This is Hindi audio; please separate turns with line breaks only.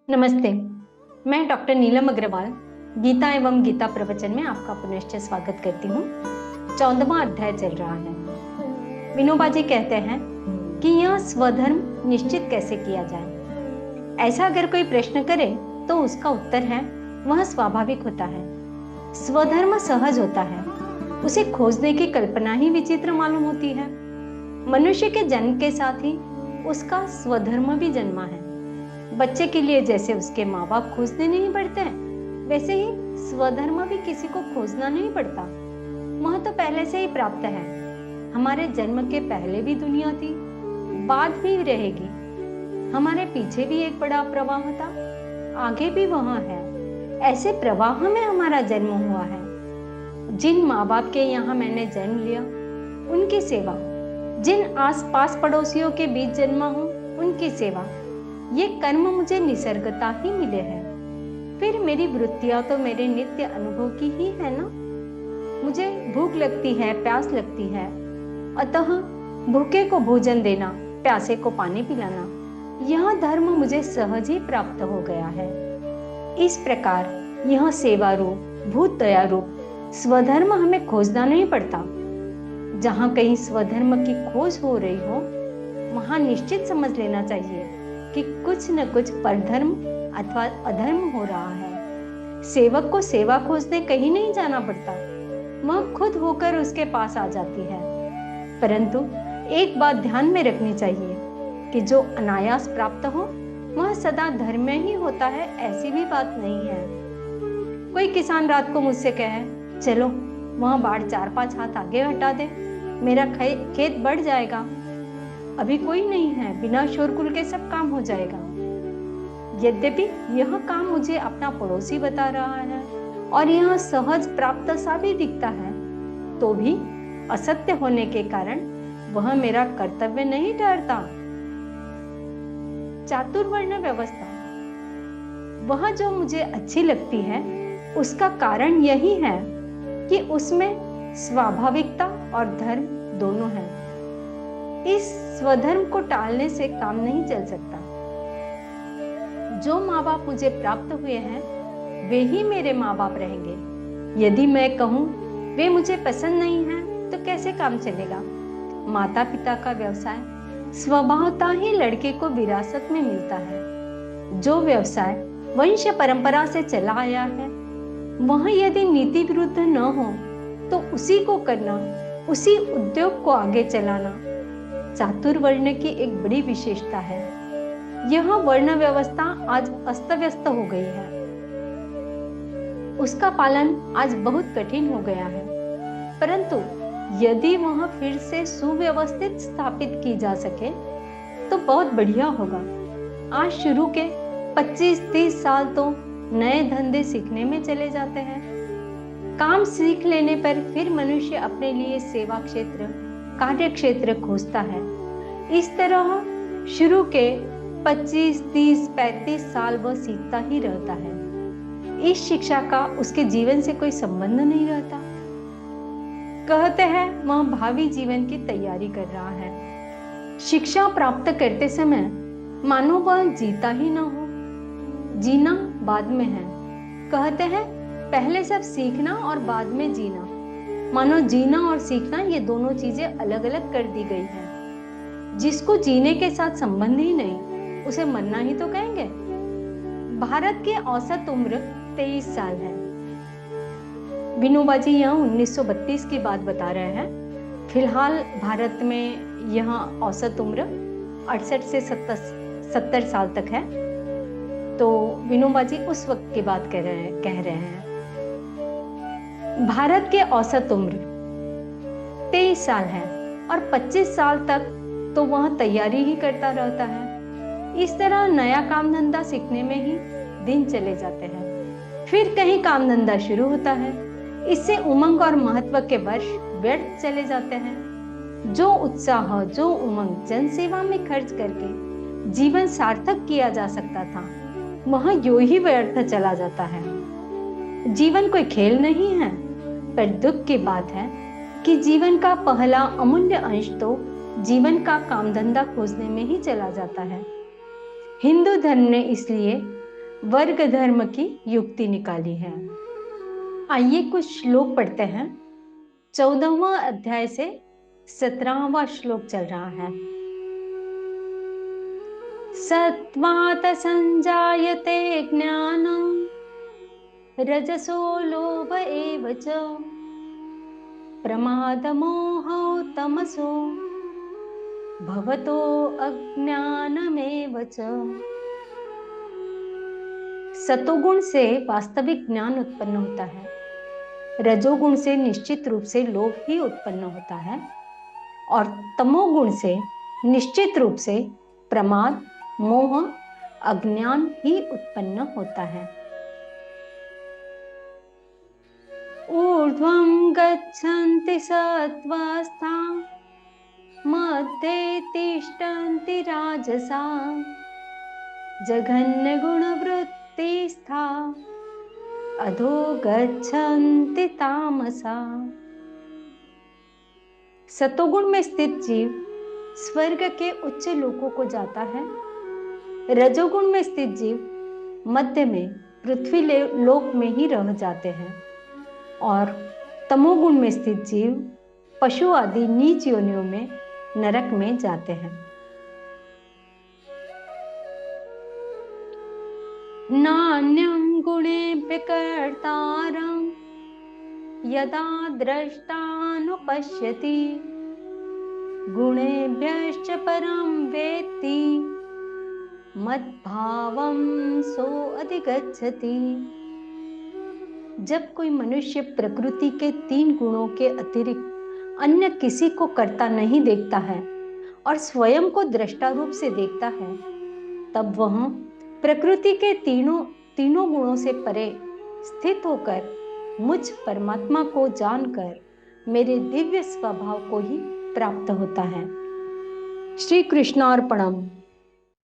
नमस्ते। मैं डॉक्टर नीलम अग्रवाल गीता एवं गीता प्रवचन में आपका पुनश्च स्वागत करती हूँ। 14वां अध्याय चल रहा है। विनोबा जी कहते हैं कि यह स्वधर्म निश्चित कैसे किया जाए। ऐसा अगर कोई प्रश्न करे तो उसका उत्तर है वह स्वाभाविक होता है। स्वधर्म सहज होता है, उसे खोजने की कल्पना ही विचित्र मालूम होती है। मनुष्य के जन्म के साथ ही उसका स्वधर्म भी जन्मा है। बच्चे के लिए जैसे उसके माँ बाप खोजने नहीं पड़ते हैं, वैसे ही स्वधर्म भी किसी को खोजना नहीं पड़ता, वह तो पहले से ही प्राप्त है। हमारे जन्म के पहले भी दुनिया थी, बाद भी रहेगी। हमारे पीछे भी एक बड़ा प्रवाह था, आगे भी वहाँ है। ऐसे प्रवाह में हमारा जन्म हुआ है। जिन माँ बाप के यहाँ मैंने जन्म लिया उनकी सेवा, जिन आस पास पड़ोसियों के बीच जन्मा हूँ उनकी सेवा, ये कर्म मुझे निसर्गता ही मिले हैं। फिर मेरी वृत्तियां तो मेरे नित्य अनुभव की ही है ना। मुझे भूख लगती है, प्यास लगती है, अतः भूखे को भोजन देना, प्यासे को पानी पिलाना, यह धर्म मुझे सहज ही प्राप्त हो गया है। इस प्रकार यह सेवा रूप, भूत दया रूप स्वधर्म हमें खोजना नहीं पड़ता। जहाँ कहीं स्वधर्म की खोज हो रही हो, वहां निश्चित समझ लेना चाहिए कि कुछ न कुछ परधर्म अथवा अधर्म हो रहा है। सेवक को सेवा खोजने कहीं नहीं जाना पड़ता, वह खुद होकर उसके पास आ जाती है। परंतु एक बात ध्यान में रखनी चाहिए कि जो अनायास प्राप्त हो वह सदा धर्म में ही होता है, ऐसी भी बात नहीं है। कोई किसान रात को मुझसे कहे, चलो वहां बाढ़ 4-5 हाथ आगे हटा दे, मेरा खेत बढ़ जाएगा। अभी कोई नहीं है, बिना शोरगुल के सब काम हो जाएगा। यद्यपि यह काम मुझे अपना पड़ोसी बता रहा है और यह सहज प्राप्त सा भी दिखता है, तो भी असत्य होने के कारण वह मेरा कर्तव्य नहीं ठहरता। चातुर्वर्ण व्यवस्था, वह जो मुझे अच्छी लगती है, उसका कारण यही है कि उसमें स्वाभाविकता और धर्म दोनों हैं। इस स्वधर्म को टालने से काम नहीं चल सकता। जो माँ बाप मुझे प्राप्त हुए हैं वे ही मेरे माँ बाप रहेंगे। यदि मैं कहूँ वे मुझे पसंद नहीं हैं, तो कैसे काम चलेगा। माता पिता का व्यवसाय स्वभावतः ही लड़के को विरासत में मिलता है। जो व्यवसाय वंश परंपरा से चला आया है, वह यदि नीति विरुद्ध न हो तो उसी को करना, उसी उद्योग को आगे चलाना चातुर्वर्ण की एक बड़ी विशेषता है। यह वर्ण व्यवस्था आज अस्त व्यस्त हो गई है, उसका पालन आज बहुत कठिन हो गया है। परंतु यदि वह फिर से सुव्यवस्थित स्थापित की जा सके तो बहुत बढ़िया होगा। आज शुरू के 25-30 साल तो नए धंधे सीखने में चले जाते हैं। काम सीख लेने पर फिर मनुष्य अपने लिए सेवा क्षेत्र, कार्य क्षेत्र खोजता है। इस तरह शुरू के 25, 30, 35 साल वह सीखता ही रहता है। इस शिक्षा का उसके जीवन से कोई संबंध नहीं रहता। कहते हैं वह भावी जीवन की तैयारी कर रहा है। शिक्षा प्राप्त करते समय मानो वह जीता ही ना हो, जीना बाद में है। कहते हैं पहले सब सीखना और बाद में जीना। मानो जीना और सीखना ये दोनों चीजें अलग अलग कर दी गई हैं। जिसको जीने के साथ संबंध ही नहीं, उसे मरना ही तो कहेंगे। भारत की औसत उम्र 23 साल है। विनोबा जी यहाँ 1932 की बात बता रहे हैं। फिलहाल भारत में यह औसत उम्र 68 से 70 साल तक है। तो विनोबा जी उस वक्त की बात कह रहे हैं। भारत के औसत उम्र 23 साल है और 25 साल तक तो वह तैयारी ही करता रहता है। इस तरह नया काम धंधा सीखने में ही दिन चले जाते हैं। फिर कहीं काम धंधा शुरू होता है, इससे उमंग और महत्व के वर्ष व्यर्थ चले जाते हैं। जो उत्साह, जो उमंग जनसेवा में खर्च करके जीवन सार्थक किया जा सकता था, वह यूं ही व्यर्थ चला जाता है। जीवन कोई खेल नहीं है, पर दुख की बात है कि जीवन का पहला अमूल्य अंश तो जीवन का काम धंधा खोजने में ही चला जाता है। हिंदू धर्म ने इसलिए वर्ग धर्म की युक्ति निकाली है। आइए कुछ श्लोक पढ़ते हैं। 14वां अध्याय से 17वां श्लोक चल रहा है। सत्त्वात् संजायते ज्ञानम् रजसो लोभ एव च प्रमादमोहौ तमसो भवतो अज्ञानमेव च। सतोगुण से वास्तविक ज्ञान उत्पन्न होता है, रजोगुण से निश्चित रूप से लोभ ही उत्पन्न होता है और तमोगुण से निश्चित रूप से प्रमाद, मोह, अज्ञान ही उत्पन्न होता है। ऊर्ध्वं गच्छन्ति सत्त्वस्था मध्ये तिष्ठन्ति राजसा जघन्य गुणवृत्तिस्था अधो गच्छन्ति तामसा। सतोगुण में स्थित जीव स्वर्ग के उच्च लोकों को जाता है, रजोगुण में स्थित जीव मध्य में पृथ्वी लोक में ही रह जाते हैं और तमोगुण में स्थित जीव पशु आदि नीच योनियों में नरक में जाते हैं। नान्यं गुणेभ्य कर्तारं यदा द्रष्टानुपश्यति गुणेभ्यश्च परं वेत्ति मद्भावं सोऽधिगच्छति। जब कोई मनुष्य प्रकृति के 3 गुणों के अतिरिक्त अन्य किसी को करता नहीं देखता है और स्वयं को दृष्टा रूप से देखता है, तब वह प्रकृति के तीनों गुणों से परे स्थित होकर मुझ परमात्मा को जानकर मेरे दिव्य स्वभाव को ही प्राप्त होता है। श्री कृष्णार्पणम।